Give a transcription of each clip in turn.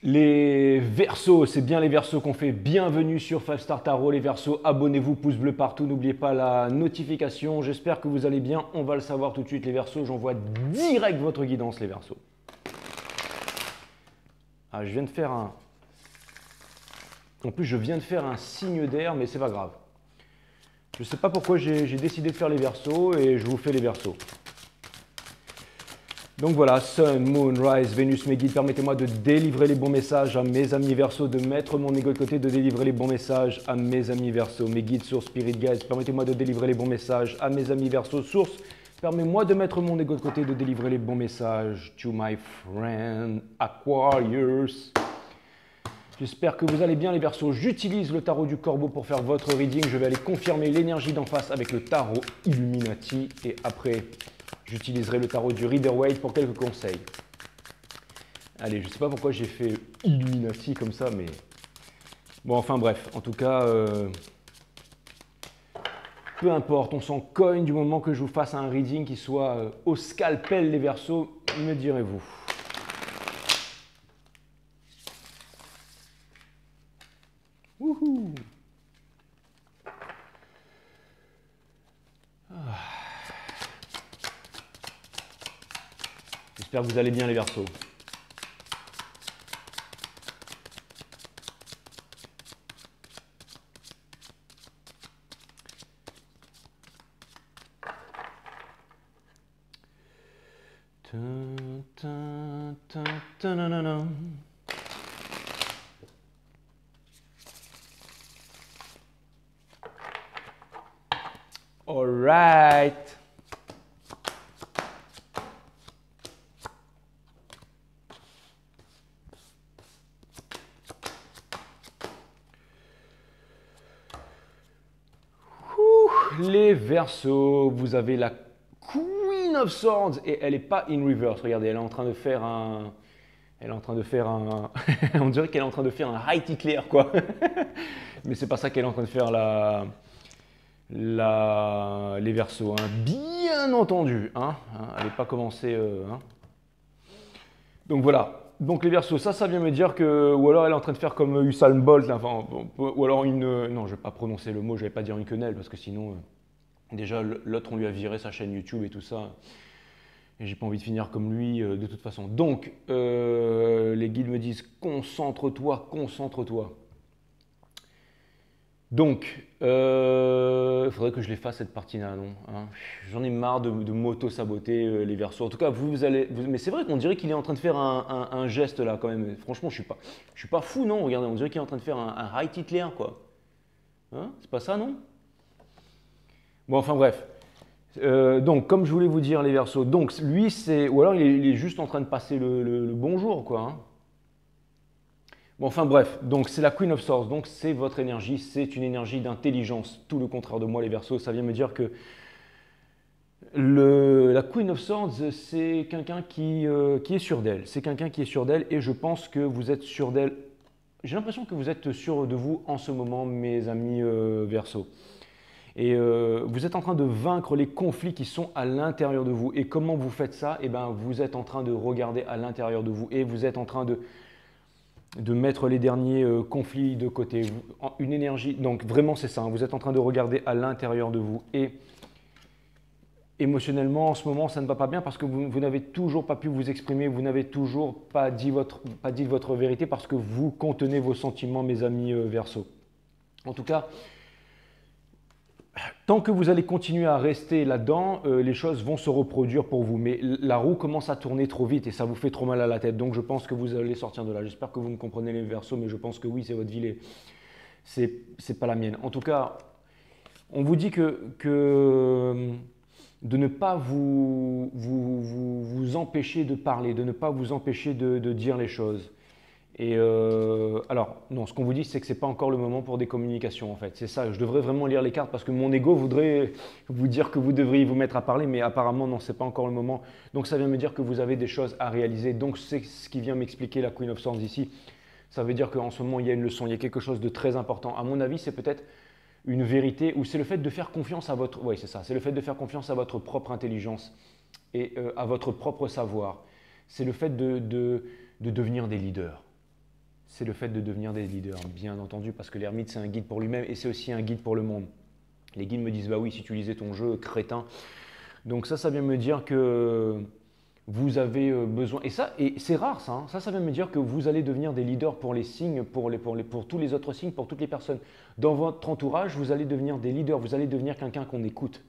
Les Verseaux, c'est bien les Verseaux qu'on fait. Bienvenue sur 5 Star Tarot, les Verseaux. Abonnez-vous, pouce bleu partout. N'oubliez pas la notification. J'espère que vous allez bien. On va le savoir tout de suite, les Verseaux. J'envoie direct votre guidance, les Verseaux. Ah, je viens de faire un... En plus, je viens de faire un signe d'air, mais c'est pas grave. Je ne sais pas pourquoi j'ai décidé de faire les Verseaux et je vous fais les Verseaux. Donc voilà, Sun, Moon, Rise, Vénus, mes guides, permettez-moi de délivrer les bons messages à mes amis Verseaux, de mettre mon ego de côté, de délivrer les bons messages à mes amis Verseaux. Mes guides, sources, spirit guides, permettez-moi de délivrer les bons messages à mes amis Verseaux. Source, permets-moi de mettre mon ego de côté, de délivrer les bons messages to my friend Aquarius. J'espère que vous allez bien les Verseaux. J'utilise le tarot du corbeau pour faire votre reading. Je vais aller confirmer l'énergie d'en face avec le tarot Illuminati et après... j'utiliserai le tarot du Rider-Waite pour quelques conseils. Allez, je ne sais pas pourquoi j'ai fait Illuminati comme ça, mais... bon, enfin bref, en tout cas, peu importe, on s'en cogne du moment que je vous fasse un reading qui soit au scalpel les Verseaux, me direz-vous. Wouhou! J'espère que vous allez bien les Verseaux. All right. Les Verseaux, vous avez la Queen of Swords et elle n'est pas in reverse. Regardez, elle est en train de faire un... elle est en train de faire un... on dirait qu'elle est en train de faire un high Hitler, quoi. Mais c'est pas ça qu'elle est en train de faire les Verseaux, hein. Bien entendu, hein. Elle n'est pas commencée... hein. Donc voilà. Donc les Verseaux, ça vient me dire que... ou alors elle est en train de faire comme Usain Bolt, là, enfin, ou alors une... non, je ne vais pas prononcer le mot, je ne vais pas dire une quenelle, parce que sinon... déjà, l'autre, on lui a viré sa chaîne YouTube et tout ça. Et j'ai pas envie de finir comme lui de toute façon. Donc, les guides me disent concentre-toi, concentre-toi. Donc, il faudrait que je les fasse cette partie-là, non, hein. J'en ai marre de m'auto-saboter les Verseaux. En tout cas, vous allez... mais c'est vrai qu'on dirait qu'il est en train de faire un geste là quand même. Franchement, je suis pas fou, non. Regardez, on dirait qu'il est en train de faire un high Hitler, quoi. Hein, c'est pas ça, non? Bon, enfin bref. Donc, comme je voulais vous dire, les Verseaux, donc lui, c'est... ou alors il est juste en train de passer le bonjour, quoi, hein. Bon, enfin bref, donc c'est la Queen of Swords, donc c'est votre énergie, c'est une énergie d'intelligence, tout le contraire de moi, les Verseaux. Ça vient me dire que la Queen of Swords, c'est quelqu'un qui est sûr d'elle. C'est quelqu'un qui est sûr d'elle et je pense que vous êtes sûr d'elle. J'ai l'impression que vous êtes sûr de vous en ce moment, mes amis Verseaux. Et vous êtes en train de vaincre les conflits qui sont à l'intérieur de vous. Et comment vous faites ça? Eh bien, vous êtes en train de regarder à l'intérieur de vous et vous êtes en train de mettre les derniers conflits de côté. Une énergie, donc vraiment c'est ça, hein, vous êtes en train de regarder à l'intérieur de vous. Et émotionnellement, en ce moment, ça ne va pas bien parce que vous n'avez toujours pas pu vous exprimer, vous n'avez toujours pas dit votre vérité parce que vous contenez vos sentiments, mes amis Verseaux. En tout cas, tant que vous allez continuer à rester là-dedans, les choses vont se reproduire pour vous. Mais la roue commence à tourner trop vite et ça vous fait trop mal à la tête. Donc je pense que vous allez sortir de là. J'espère que vous me comprenez les Verseaux, mais je pense que oui, c'est votre vie. C'est pas la mienne. En tout cas, on vous dit que de ne pas vous empêcher de parler, de ne pas vous empêcher de dire les choses. Et alors, non, ce qu'on vous dit, c'est que ce n'est pas encore le moment pour des communications, en fait. C'est ça, je devrais vraiment lire les cartes parce que mon ego voudrait vous dire que vous devriez vous mettre à parler, mais apparemment, non, ce n'est pas encore le moment. Donc, ça vient me dire que vous avez des choses à réaliser. Donc, c'est ce qui vient m'expliquer la Queen of Swords ici. Ça veut dire qu'en ce moment, il y a une leçon, il y a quelque chose de très important. À mon avis, c'est peut-être une vérité ou c'est le fait de faire confiance à votre... oui, c'est ça, c'est le fait de faire confiance à votre propre intelligence et à votre propre savoir. C'est le fait de devenir des leaders. c'est le fait de devenir des leaders, bien entendu, parce que l'ermite, c'est un guide pour lui-même et c'est aussi un guide pour le monde. Les guides me disent, bah oui, si tu lisais ton jeu, crétin. Donc ça vient me dire que vous avez besoin, et c'est rare ça, hein, ça vient me dire que vous allez devenir des leaders pour les signes, pour tous les autres signes, pour toutes les personnes. Dans votre entourage, vous allez devenir des leaders, vous allez devenir quelqu'un qu'on écoute.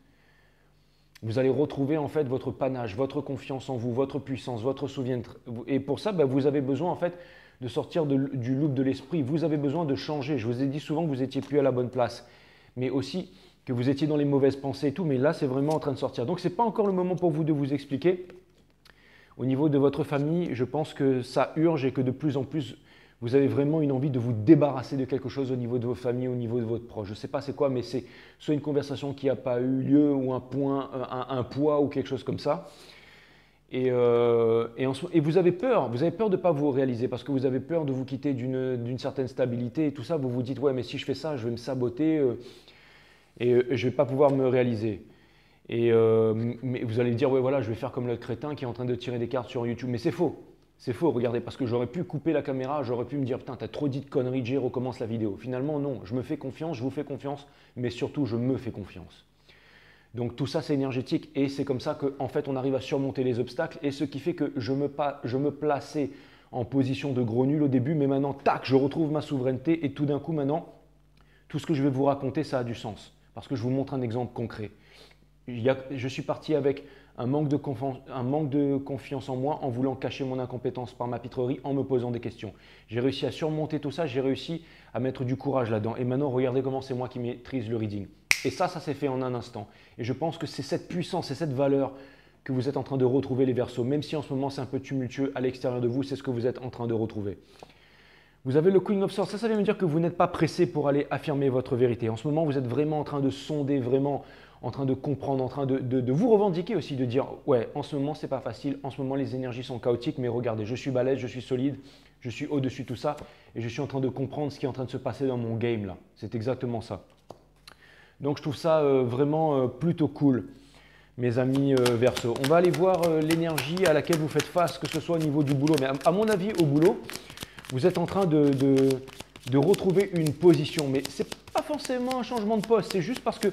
Vous allez retrouver en fait votre panache, votre confiance en vous, votre puissance, votre souvenir. Et pour ça, bah, vous avez besoin en fait de sortir du loop de l'esprit. Vous avez besoin de changer. Je vous ai dit souvent que vous n'étiez plus à la bonne place, mais aussi que vous étiez dans les mauvaises pensées et tout. Mais là, c'est vraiment en train de sortir. Donc, ce n'est pas encore le moment pour vous de vous expliquer. Au niveau de votre famille, je pense que ça urge et que de plus en plus, vous avez vraiment une envie de vous débarrasser de quelque chose au niveau de vos familles, au niveau de votre proche. Je ne sais pas c'est quoi, mais c'est soit une conversation qui n'a pas eu lieu ou un poids ou quelque chose comme ça. Et vous avez peur de ne pas vous réaliser parce que vous avez peur de vous quitter d'une certaine stabilité et tout ça. Vous vous dites, ouais, mais si je fais ça, je vais me saboter et je ne vais pas pouvoir me réaliser. Mais vous allez dire, ouais, voilà, je vais faire comme le crétin qui est en train de tirer des cartes sur YouTube. Mais c'est faux. C'est faux, regardez, parce que j'aurais pu couper la caméra, j'aurais pu me dire, putain, t'as trop dit de conneries, Jay, recommence la vidéo. Finalement, non, je me fais confiance, je vous fais confiance, mais surtout, je me fais confiance. Donc tout ça, c'est énergétique et c'est comme ça qu'en fait, on arrive à surmonter les obstacles et ce qui fait que je me plaçais en position de gros nul au début, mais maintenant, tac, je retrouve ma souveraineté et tout d'un coup, maintenant, tout ce que je vais vous raconter, ça a du sens parce que je vous montre un exemple concret. Je suis parti avec un manque de confiance en moi en voulant cacher mon incompétence par ma pitrerie en me posant des questions. J'ai réussi à surmonter tout ça, j'ai réussi à mettre du courage là-dedans. Et maintenant, regardez comment c'est moi qui maîtrise le reading. Et ça s'est fait en un instant. Et je pense que c'est cette puissance, c'est cette valeur que vous êtes en train de retrouver les Verseaux. Même si en ce moment c'est un peu tumultueux à l'extérieur de vous, c'est ce que vous êtes en train de retrouver. Vous avez le Queen of Swords, ça vient me dire que vous n'êtes pas pressé pour aller affirmer votre vérité. En ce moment, vous êtes vraiment en train de sonder, vraiment en train de comprendre, en train de vous revendiquer aussi, de dire « ouais, en ce moment, c'est pas facile, en ce moment, les énergies sont chaotiques, mais regardez, je suis balèze, je suis solide, je suis au-dessus de tout ça et je suis en train de comprendre ce qui est en train de se passer dans mon game là. » C'est exactement ça. Donc, je trouve ça vraiment plutôt cool, mes amis Verseau. On va aller voir l'énergie à laquelle vous faites face, que ce soit au niveau du boulot. Mais à mon avis, au boulot, vous êtes en train de retrouver une position. Mais ce n'est pas forcément un changement de poste, c'est juste parce que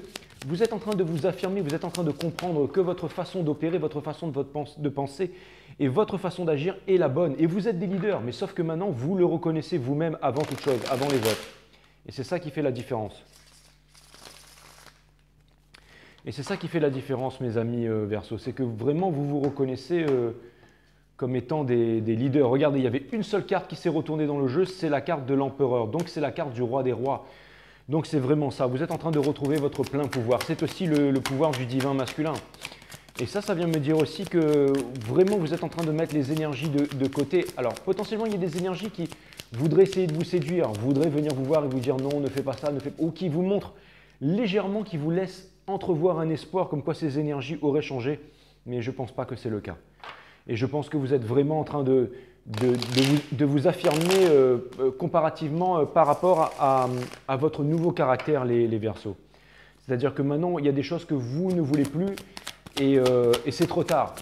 vous êtes en train de vous affirmer, vous êtes en train de comprendre que votre façon d'opérer, votre façon de penser et votre façon d'agir est la bonne. Et vous êtes des leaders, mais sauf que maintenant, vous le reconnaissez vous-même avant toute chose, avant les autres. Et c'est ça qui fait la différence. Et c'est ça qui fait la différence, mes amis Verseau, c'est que vraiment vous vous reconnaissez comme étant des leaders. Regardez, il y avait une seule carte qui s'est retournée dans le jeu, c'est la carte de l'empereur. Donc c'est la carte du roi des rois. Donc c'est vraiment ça, vous êtes en train de retrouver votre plein pouvoir. C'est aussi le pouvoir du divin masculin. Et ça vient me dire aussi que vraiment vous êtes en train de mettre les énergies de côté. Alors potentiellement il y a des énergies qui voudraient essayer de vous séduire, voudraient venir vous voir et vous dire non, ne fais pas ça, ou qui vous montrent légèrement, qui vous laissent entrevoir un espoir comme quoi ces énergies auraient changé. Mais je ne pense pas que c'est le cas. Et je pense que vous êtes vraiment en train de vous affirmer comparativement par rapport à votre nouveau caractère, les Verseaux. C'est-à-dire que maintenant, il y a des choses que vous ne voulez plus et c'est trop tard.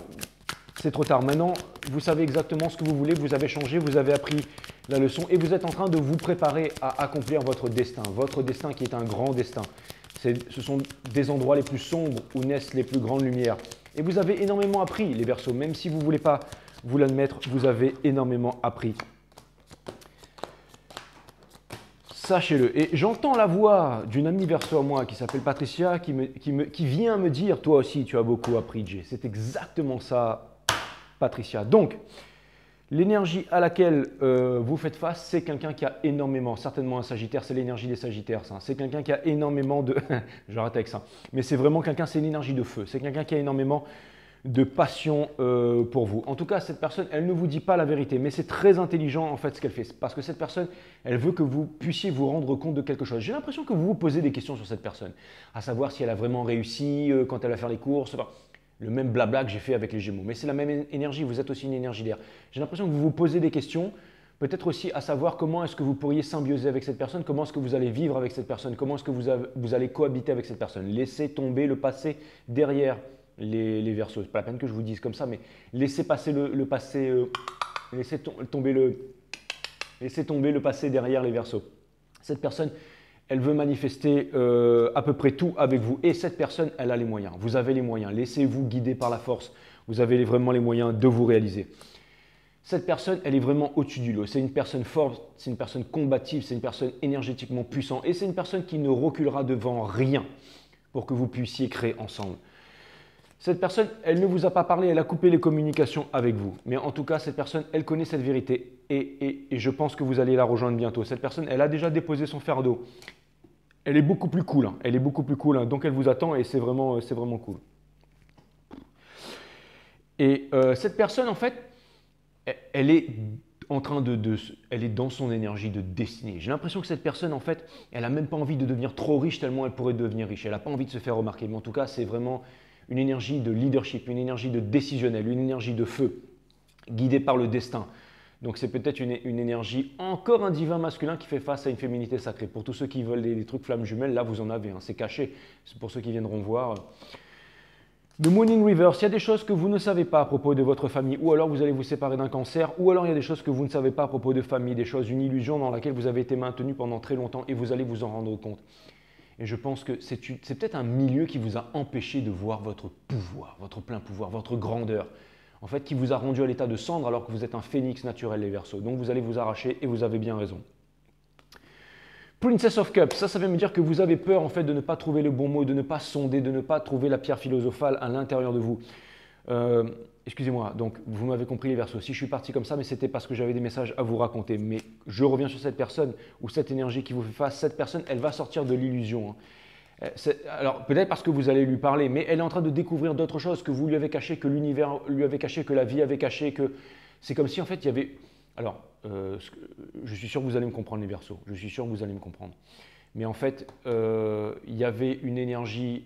C'est trop tard. Maintenant, vous savez exactement ce que vous voulez, vous avez changé, vous avez appris la leçon et vous êtes en train de vous préparer à accomplir votre destin qui est un grand destin. Ce sont des endroits les plus sombres où naissent les plus grandes lumières. Et vous avez énormément appris, les Verseaux, même si vous ne voulez pas vous l'admettre, vous avez énormément appris. Sachez-le. Et j'entends la voix d'une amie Verseau à moi qui s'appelle Patricia qui vient me dire « Toi aussi, tu as beaucoup appris, Jay. » C'est exactement ça, Patricia. Donc, l'énergie à laquelle vous faites face, c'est quelqu'un qui a énormément, certainement un Sagittaire, c'est l'énergie des Sagittaires. C'est quelqu'un qui a énormément de… J'arrête avec ça. Mais c'est vraiment quelqu'un, c'est une énergie de feu. C'est quelqu'un qui a énormément de passion pour vous. En tout cas, cette personne, elle ne vous dit pas la vérité, mais c'est très intelligent en fait ce qu'elle fait. Parce que cette personne, elle veut que vous puissiez vous rendre compte de quelque chose. J'ai l'impression que vous vous posez des questions sur cette personne, à savoir si elle a vraiment réussi quand elle va faire les courses. Enfin, le même blabla que j'ai fait avec les Gémeaux. Mais c'est la même énergie, vous êtes aussi une énergie d'air. J'ai l'impression que vous vous posez des questions, peut-être aussi à savoir comment est-ce que vous pourriez symbioser avec cette personne, comment est-ce que vous allez vivre avec cette personne, comment est-ce que vous allez cohabiter avec cette personne. Laissez tomber le passé derrière les Verseaux. C'est pas la peine que je vous dise comme ça, mais laissez passer le passé, laissez tomber Laissez tomber le passé derrière les Verseaux. Cette personne, elle veut manifester à peu près tout avec vous. Et cette personne, elle a les moyens. Vous avez les moyens. Laissez-vous guider par la force. Vous avez vraiment les moyens de vous réaliser. Cette personne, elle est vraiment au-dessus du lot. C'est une personne forte, c'est une personne combative, c'est une personne énergétiquement puissante et c'est une personne qui ne reculera devant rien pour que vous puissiez créer ensemble. Cette personne, elle ne vous a pas parlé, elle a coupé les communications avec vous. Mais en tout cas, cette personne, elle connaît cette vérité et je pense que vous allez la rejoindre bientôt. Cette personne, elle a déjà déposé son fardeau. Elle est beaucoup plus cool, hein. Elle est beaucoup plus cool, hein. Donc elle vous attend et c'est vraiment cool. Et cette personne, en fait, elle est en train elle est dans son énergie de destinée. J'ai l'impression que cette personne, en fait, elle n'a même pas envie de devenir trop riche tellement elle pourrait devenir riche. Elle n'a pas envie de se faire remarquer. Mais en tout cas, c'est vraiment une énergie de leadership, une énergie de décisionnel, une énergie de feu, guidée par le destin. Donc c'est peut-être une énergie, encore un divin masculin qui fait face à une féminité sacrée. Pour tous ceux qui veulent des trucs flammes jumelles, là vous en avez, hein, c'est caché. C'est pour ceux qui viendront voir. The Moon in Reverse, il y a des choses que vous ne savez pas à propos de votre famille, ou alors vous allez vous séparer d'un cancer, ou alors il y a des choses que vous ne savez pas à propos de famille, des choses, une illusion dans laquelle vous avez été maintenu pendant très longtemps et vous allez vous en rendre compte. Et je pense que c'est peut-être un milieu qui vous a empêché de voir votre pouvoir, votre plein pouvoir, votre grandeur. En fait, qui vous a rendu à l'état de cendre alors que vous êtes un phénix naturel, les Verseaux. Donc vous allez vous arracher et vous avez bien raison. Princess of Cups, ça veut me dire que vous avez peur en fait de ne pas trouver le bon mot, de ne pas sonder, de ne pas trouver la pierre philosophale à l'intérieur de vous. Excusez-moi, donc vous m'avez compris les Verseaux. Si je suis parti comme ça, mais c'était parce que j'avais des messages à vous raconter. Mais je reviens sur cette personne ou cette énergie qui vous fait face. Cette personne, elle va sortir de l'illusion. Alors peut-être parce que vous allez lui parler, mais elle est en train de découvrir d'autres choses que vous lui avez cachées, que l'univers lui avait caché, que la vie avait caché, que c'est comme si en fait il y avait... Alors, je suis sûr que vous allez me comprendre les Verseaux, je suis sûr que vous allez me comprendre. Mais en fait, il y avait une énergie,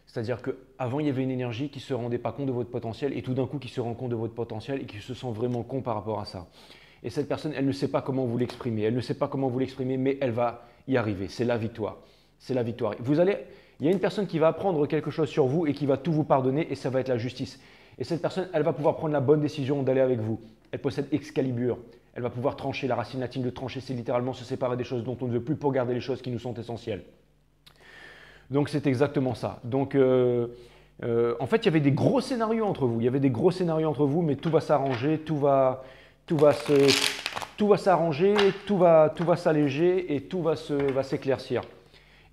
c'est-à-dire qu'avant il y avait une énergie qui ne se rendait pas compte de votre potentiel et tout d'un coup qui se rend compte de votre potentiel et qui se sent vraiment con par rapport à ça. Et cette personne, elle ne sait pas comment vous l'exprimer, elle ne sait pas comment vous l'exprimer, mais elle va y arriver, c'est la victoire. C'est la victoire. Il y a une personne qui va apprendre quelque chose sur vous et qui va tout vous pardonner et ça va être la justice. Et cette personne, elle va pouvoir prendre la bonne décision d'aller avec vous. Elle possède Excalibur. Elle va pouvoir trancher. La racine latine de trancher, c'est littéralement se séparer des choses dont on ne veut plus pour garder les choses qui nous sont essentielles. Donc c'est exactement ça. Donc en fait, il y avait des gros scénarios entre vous. Il y avait des gros scénarios entre vous, mais tout va s'arranger, tout va s'arranger, tout va s'alléger et tout va s'éclaircir.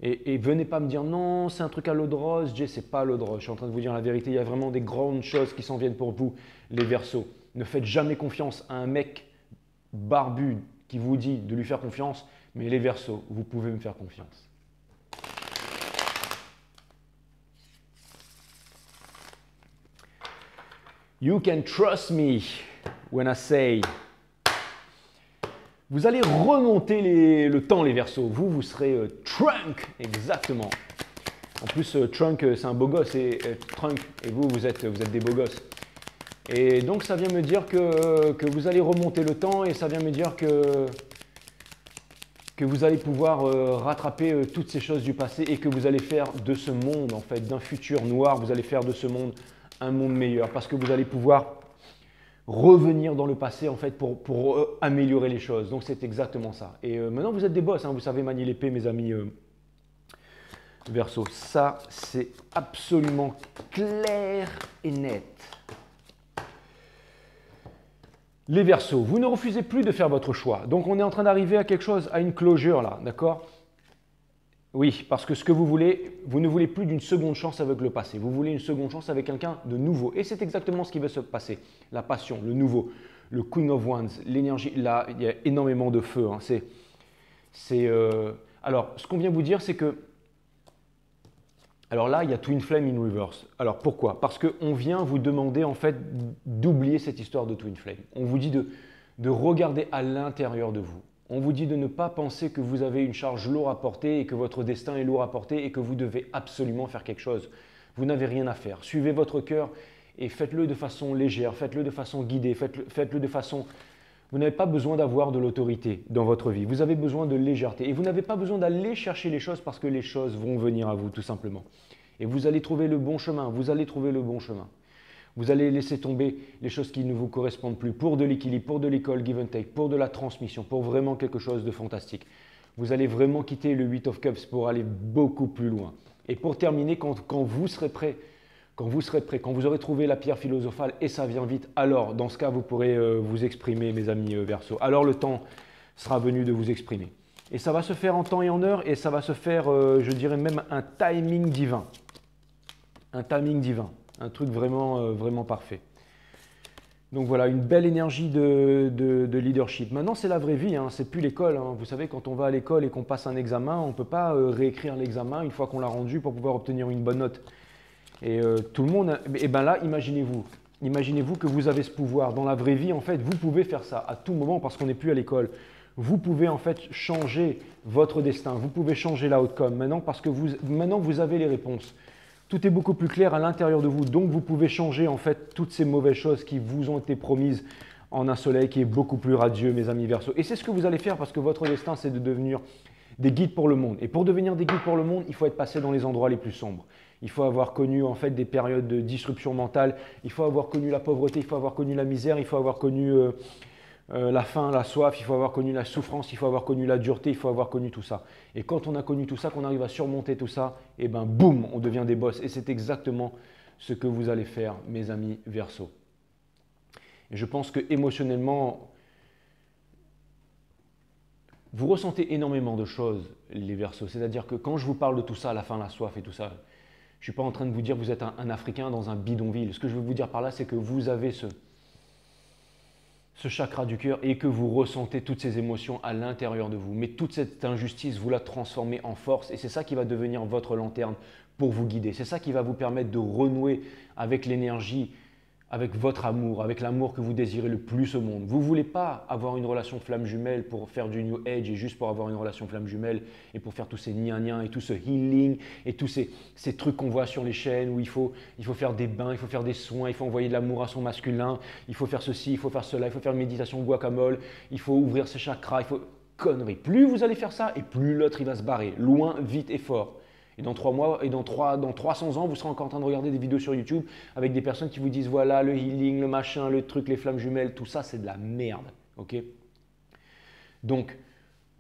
Et venez pas me dire non, c'est un truc à l'eau de rose. Jay, c'est pas à l'eau de rose. Je suis en train de vous dire la vérité. Il y a vraiment des grandes choses qui s'en viennent pour vous, les Verseaux. Ne faites jamais confiance à un mec barbu qui vous dit de lui faire confiance, mais les Verseaux, vous pouvez me faire confiance. You can trust me when I say. Vous allez remonter le temps, les Verseaux. Vous serez Trunk, exactement. En plus, Trunk, c'est un beau gosse, et Trunk, et vous êtes des beaux gosses. Et donc, ça vient me dire que vous allez remonter le temps, et ça vient me dire que vous allez pouvoir rattraper toutes ces choses du passé, et que vous allez faire de ce monde, en fait, d'un futur noir, vous allez faire de ce monde un monde meilleur, parce que vous allez pouvoir revenir dans le passé en fait pour améliorer les choses. Donc c'est exactement ça. Et maintenant vous êtes des boss, hein, vous savez manier l'épée mes amis Verseaux. Ça c'est absolument clair et net. Les Verseaux, vous ne refusez plus de faire votre choix. Donc on est en train d'arriver à quelque chose, à une closure là, d'accord? Oui, parce que ce que vous voulez, vous ne voulez plus d'une seconde chance avec le passé. Vous voulez une seconde chance avec quelqu'un de nouveau. Et c'est exactement ce qui va se passer. La passion, le nouveau, le Queen of Wands, l'énergie. Là, il y a énormément de feu. Hein. Alors, ce qu'on vient vous dire, c'est que... Alors là, il y a Twin Flame in Reverse. Alors pourquoi? Parce qu'on vient vous demander en fait d'oublier cette histoire de Twin Flame. On vous dit de regarder à l'intérieur de vous. On vous dit de ne pas penser que vous avez une charge lourde à porter et que votre destin est lourd à porter et que vous devez absolument faire quelque chose. Vous n'avez rien à faire. Suivez votre cœur et faites-le de façon légère, faites-le de façon guidée, faites-le de façon... Vous n'avez pas besoin d'avoir de l'autorité dans votre vie. Vous avez besoin de légèreté et vous n'avez pas besoin d'aller chercher les choses parce que les choses vont venir à vous tout simplement. Et vous allez trouver le bon chemin, vous allez trouver le bon chemin. Vous allez laisser tomber les choses qui ne vous correspondent plus pour de l'équilibre, pour de l'école give and take, pour de la transmission, pour vraiment quelque chose de fantastique. Vous allez vraiment quitter le 8 of Cups pour aller beaucoup plus loin. Et pour terminer, quand vous serez prêt, quand vous aurez trouvé la pierre philosophale et ça vient vite, alors dans ce cas, vous pourrez vous exprimer, mes amis Verseau. Alors le temps sera venu de vous exprimer. Et ça va se faire en temps et en heure et ça va se faire, je dirais même un timing divin. Un timing divin. Un truc vraiment, vraiment parfait. Donc voilà, une belle énergie de leadership. Maintenant, c'est la vraie vie, hein, c'est plus l'école. Hein. Vous savez, quand on va à l'école et qu'on passe un examen, on ne peut pas réécrire l'examen une fois qu'on l'a rendu pour pouvoir obtenir une bonne note. Et tout le monde, et bien là, imaginez-vous que vous avez ce pouvoir. Dans la vraie vie, en fait, vous pouvez faire ça à tout moment parce qu'on n'est plus à l'école. Vous pouvez en fait changer votre destin, vous pouvez changer l'outcome maintenant parce que maintenant vous avez les réponses. Tout est beaucoup plus clair à l'intérieur de vous, donc vous pouvez changer en fait toutes ces mauvaises choses qui vous ont été promises en un soleil qui est beaucoup plus radieux, mes amis Verseau. Et c'est ce que vous allez faire parce que votre destin, c'est de devenir des guides pour le monde. Et pour devenir des guides pour le monde, il faut être passé dans les endroits les plus sombres. Il faut avoir connu en fait des périodes de disruption mentale, il faut avoir connu la pauvreté, il faut avoir connu la misère, il faut avoir connu la faim, la soif, il faut avoir connu la souffrance, il faut avoir connu la dureté, il faut avoir connu tout ça. Et quand on a connu tout ça, qu'on arrive à surmonter tout ça, et ben boum, on devient des boss. Et c'est exactement ce que vous allez faire, mes amis Verseau. Et je pense que émotionnellement, vous ressentez énormément de choses, les Verseaux. C'est-à-dire que quand je vous parle de tout ça, la faim, la soif et tout ça, je ne suis pas en train de vous dire que vous êtes un Africain dans un bidonville. Ce que je veux vous dire par là, c'est que vous avez ce chakra du cœur et que vous ressentez toutes ces émotions à l'intérieur de vous. Mais toute cette injustice, vous la transformez en force et c'est ça qui va devenir votre lanterne pour vous guider. C'est ça qui va vous permettre de renouer avec l'énergie, avec votre amour, avec l'amour que vous désirez le plus au monde. Vous ne voulez pas avoir une relation flamme jumelle pour faire du New Age et juste pour avoir une relation flamme jumelle et pour faire tous ces gna et tout ce healing et tous ces trucs qu'on voit sur les chaînes où il faut faire des bains, il faut faire des soins, il faut envoyer de l'amour à son masculin, il faut faire ceci, il faut faire cela, il faut faire une méditation guacamole, il faut ouvrir ses chakras, il faut… Conneries. Plus vous allez faire ça et plus l'autre il va se barrer, loin, vite et fort. Et dans 3 mois, et dans 300 ans, vous serez encore en train de regarder des vidéos sur YouTube avec des personnes qui vous disent voilà, le healing, le machin, le truc, les flammes jumelles, tout ça, c'est de la merde. Okay, donc,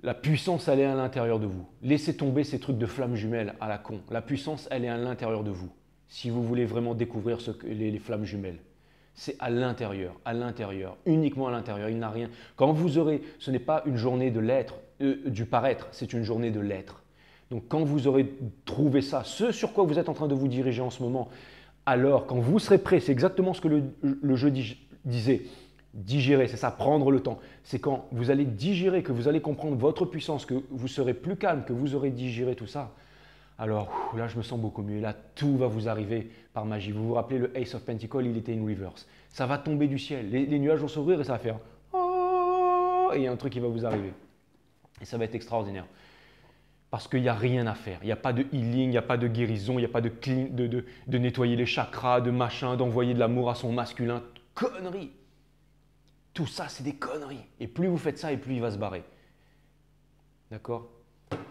la puissance, elle est à l'intérieur de vous. Laissez tomber ces trucs de flammes jumelles à la con. La puissance, elle est à l'intérieur de vous. Si vous voulez vraiment découvrir les flammes jumelles, c'est à l'intérieur, uniquement à l'intérieur. Il n'y a rien. Quand vous aurez, ce n'est pas une journée de l'être, du paraître, c'est une journée de l'être. Donc quand vous aurez trouvé ça, ce sur quoi vous êtes en train de vous diriger en ce moment, alors quand vous serez prêt, c'est exactement ce que le jeu disait, digérer, c'est ça, prendre le temps. C'est quand vous allez digérer, que vous allez comprendre votre puissance, que vous serez plus calme, que vous aurez digéré tout ça. Alors là, je me sens beaucoup mieux. Là, tout va vous arriver par magie. Vous vous rappelez, le Ace of Pentacles, il était in reverse. Ça va tomber du ciel. Les nuages vont s'ouvrir et ça va faire oh, et il y a un truc qui va vous arriver. Et ça va être extraordinaire. Parce qu'il n'y a rien à faire. Il n'y a pas de healing, il n'y a pas de guérison, il n'y a pas de nettoyer les chakras, de machin, d'envoyer de l'amour à son masculin. Conneries. Tout ça, c'est des conneries. Et plus vous faites ça, et plus il va se barrer. D'accord ?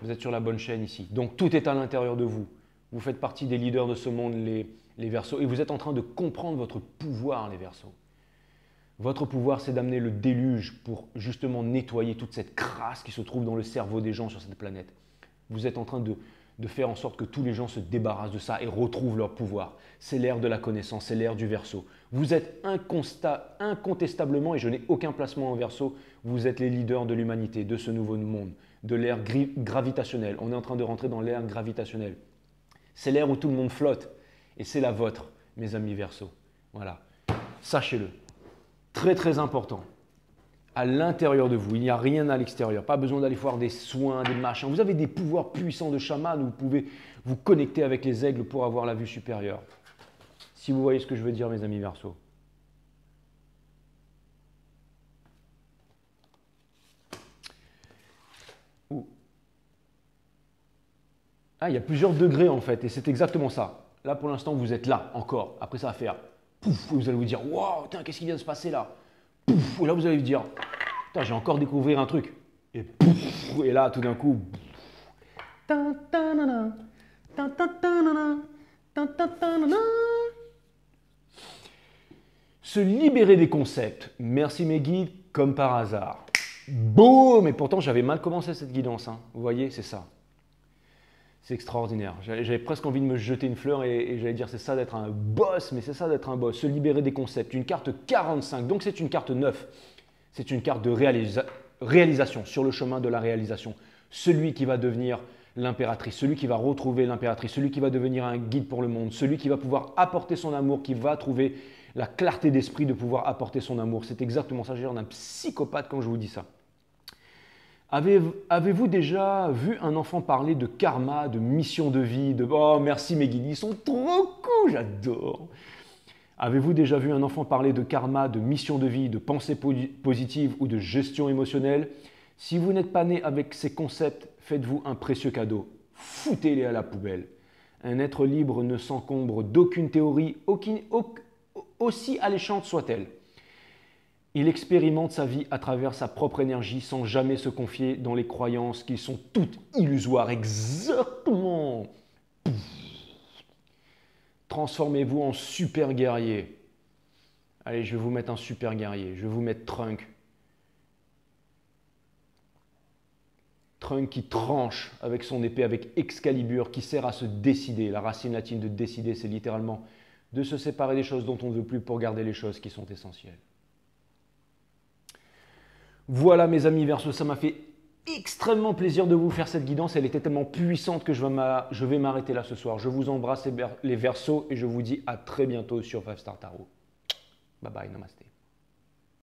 Vous êtes sur la bonne chaîne ici. Donc tout est à l'intérieur de vous. Vous faites partie des leaders de ce monde, les Verseaux. Et vous êtes en train de comprendre votre pouvoir, les Verseaux. Votre pouvoir, c'est d'amener le déluge pour justement nettoyer toute cette crasse qui se trouve dans le cerveau des gens sur cette planète. Vous êtes en train de faire en sorte que tous les gens se débarrassent de ça et retrouvent leur pouvoir. C'est l'ère de la connaissance, c'est l'ère du Verseau. Vous êtes incontestablement, et je n'ai aucun placement en Verseau, vous êtes les leaders de l'humanité, de ce nouveau monde, de l'ère gravitationnelle. On est en train de rentrer dans l'ère gravitationnelle. C'est l'ère où tout le monde flotte et c'est la vôtre, mes amis Verseau. Voilà, sachez-le. Très très important. À l'intérieur de vous, il n'y a rien à l'extérieur. Pas besoin d'aller voir des soins, des machins. Vous avez des pouvoirs puissants de chaman où vous pouvez vous connecter avec les aigles pour avoir la vue supérieure. Si vous voyez ce que je veux dire, mes amis Verseau. Ah, il y a plusieurs degrés en fait, et c'est exactement ça. Là, pour l'instant, vous êtes là encore. Après, ça va faire pouf, vous allez vous dire waouh, qu'est-ce qui vient de se passer là? Pouf, et là, vous allez vous dire j'ai encore découvert un truc. Et pouf, et là, tout d'un coup. Se libérer des concepts. Merci mes guides, comme par hasard. Boum! Et pourtant, j'avais mal commencé cette guidance. Hein. Vous voyez, c'est ça. C'est extraordinaire. J'avais presque envie de me jeter une fleur et j'allais dire c'est ça d'être un boss, mais c'est ça d'être un boss. Se libérer des concepts. Une carte 45, donc c'est une carte 9. C'est une carte de réalisation, sur le chemin de la réalisation. Celui qui va devenir l'impératrice, celui qui va retrouver l'impératrice, celui qui va devenir un guide pour le monde, celui qui va pouvoir apporter son amour, qui va trouver la clarté d'esprit de pouvoir apporter son amour. C'est exactement ça. J'ai l'air d'un psychopathe quand je vous dis ça. Avez-vous déjà vu un enfant parler de karma, de mission de vie, de « Oh, merci mes guides, ils sont trop cool, j'adore !» Avez-vous déjà vu un enfant parler de karma, de mission de vie, de pensée positive ou de gestion émotionnelle? Si vous n'êtes pas né avec ces concepts, faites-vous un précieux cadeau. Foutez-les à la poubelle. Un être libre ne s'encombre d'aucune théorie, aussi alléchante soit-elle. Il expérimente sa vie à travers sa propre énergie sans jamais se confier dans les croyances qui sont toutes illusoires. Exactement. Transformez-vous en super guerrier. Allez, je vais vous mettre un super guerrier. Je vais vous mettre Trunk. Trunk qui tranche avec son épée, avec Excalibur, qui sert à se décider. La racine latine de décider, c'est littéralement de se séparer des choses dont on ne veut plus pour garder les choses qui sont essentielles. Voilà mes amis Verseau, ça m'a fait extrêmement plaisir de vous faire cette guidance. Elle était tellement puissante que je vais m'arrêter là ce soir. Je vous embrasse les Verseaux et je vous dis à très bientôt sur 5 Star Tarot. Bye bye, namasté.